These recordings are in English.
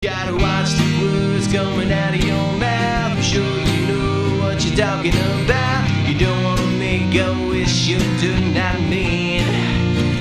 Gotta watch the words coming out of your mouth. I'm sure you know what you're talking about. You don't wanna make a wish you do not mean.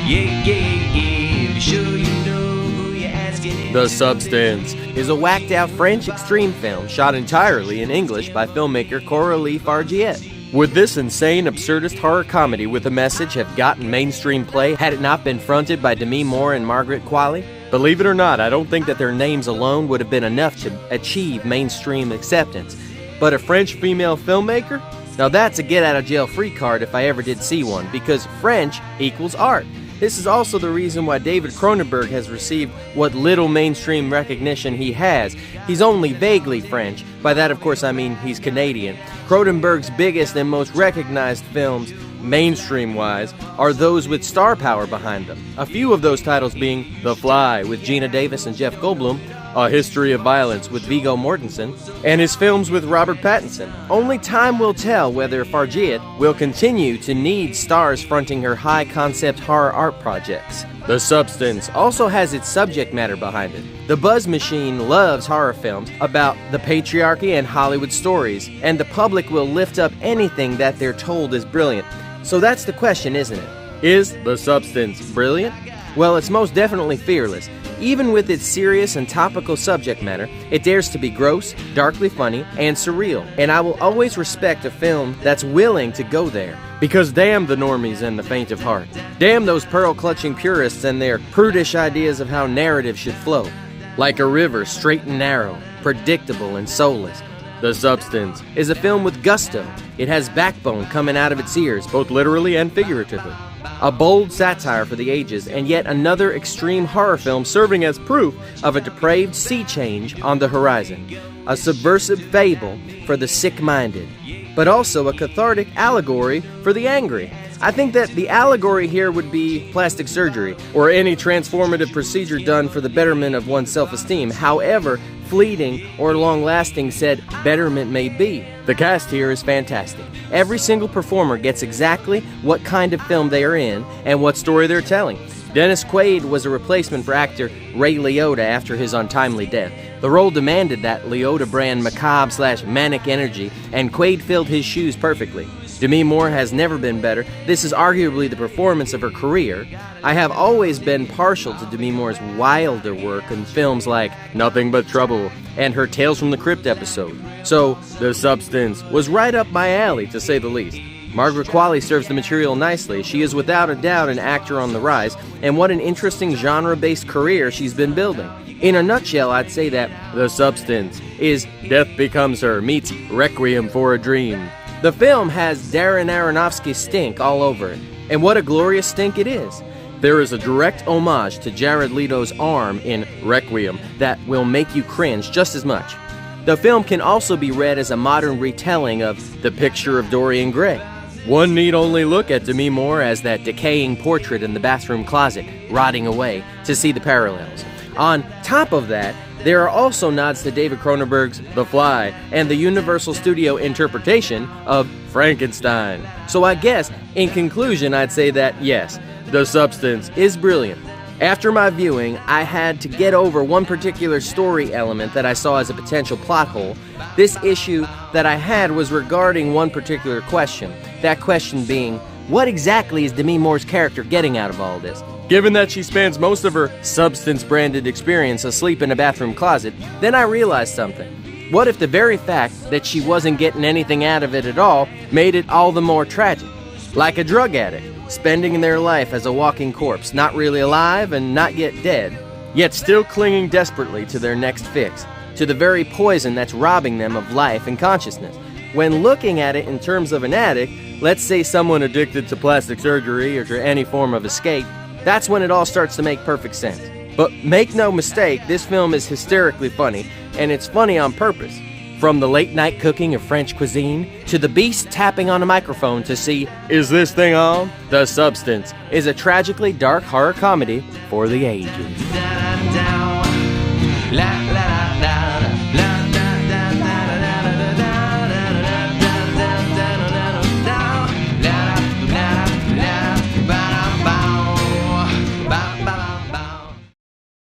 Yeah. Be sure you know who you're asking. The Substance is a whacked-out French extreme film shot entirely in English by filmmaker Coralie Fargeat. Would this insane, absurdist horror comedy with a message have gotten mainstream play had it not been fronted by Demi Moore and Margaret Qualley? Believe it or not, I don't think that their names alone would have been enough to achieve mainstream acceptance. But a French female filmmaker? Now that's a get-out-of-jail-free card if I ever did see one, because French equals art. This is also the reason why David Cronenberg has received what little mainstream recognition he has. He's only vaguely French. By that, of course, I mean he's Canadian. Cronenberg's biggest and most recognized films, mainstream-wise, are those with star power behind them. A few of those titles being The Fly with Geena Davis and Jeff Goldblum, A History of Violence with Viggo Mortensen, and his films with Robert Pattinson. Only time will tell whether Fargeat will continue to need stars fronting her high-concept horror art projects. The Substance also has its subject matter behind it. The Buzz Machine loves horror films about the patriarchy and Hollywood stories, and the public will lift up anything that they're told is brilliant. So that's the question, isn't it? Is The Substance brilliant? Well, it's most definitely fearless. Even with its serious and topical subject matter, it dares to be gross, darkly funny, and surreal. And I will always respect a film that's willing to go there. Because damn the normies and the faint of heart. Damn those pearl-clutching purists and their prudish ideas of how narrative should flow. Like a river, straight and narrow, predictable and soulless. The Substance is a film with gusto. It has backbone coming out of its ears, both literally and figuratively. A bold satire for the ages, and yet another extreme horror film serving as proof of a depraved sea change on the horizon. A subversive fable for the sick-minded, but also a cathartic allegory for the angry. I think that the allegory here would be plastic surgery, or any transformative procedure done for the betterment of one's self-esteem, however fleeting or long-lasting said betterment may be. The cast here is fantastic. Every single performer gets exactly what kind of film they are in and what story they're telling. Dennis Quaid was a replacement for actor Ray Liotta after his untimely death. The role demanded that Liotta brand macabre/manic energy, and Quaid filled his shoes perfectly. Demi Moore has never been better. This is arguably the performance of her career. I have always been partial to Demi Moore's wilder work in films like Nothing But Trouble and her Tales from the Crypt episode. So, The Substance was right up my alley, to say the least. Margaret Qualley serves the material nicely. She is without a doubt an actor on the rise, and what an interesting genre-based career she's been building. In a nutshell, I'd say that The Substance is Death Becomes Her meets Requiem for a Dream. The film has Darren Aronofsky stink all over it, and what a glorious stink it is. There is a direct homage to Jared Leto's arm in Requiem that will make you cringe just as much. The film can also be read as a modern retelling of The Picture of Dorian Gray. One need only look at Demi Moore as that decaying portrait in the bathroom closet, rotting away, to see the parallels. On top of that, there are also nods to David Cronenberg's The Fly and the Universal Studio interpretation of Frankenstein. So I guess, in conclusion, I'd say that yes, The Substance is brilliant. After my viewing, I had to get over one particular story element that I saw as a potential plot hole. This issue that I had was regarding one particular question. That question being, what exactly is Demi Moore's character getting out of all this? Given that she spends most of her Substance-branded experience asleep in a bathroom closet, then I realized something. What if the very fact that she wasn't getting anything out of it at all made it all the more tragic? Like a drug addict, spending their life as a walking corpse, not really alive and not yet dead, yet still clinging desperately to their next fix, to the very poison that's robbing them of life and consciousness. When looking at it in terms of an addict, let's say someone addicted to plastic surgery or to any form of escape, that's when it all starts to make perfect sense. But make no mistake, this film is hysterically funny, and it's funny on purpose. From the late-night cooking of French cuisine, to the beast tapping on a microphone to see, is this thing on? The Substance is a tragically dark horror comedy for the ages.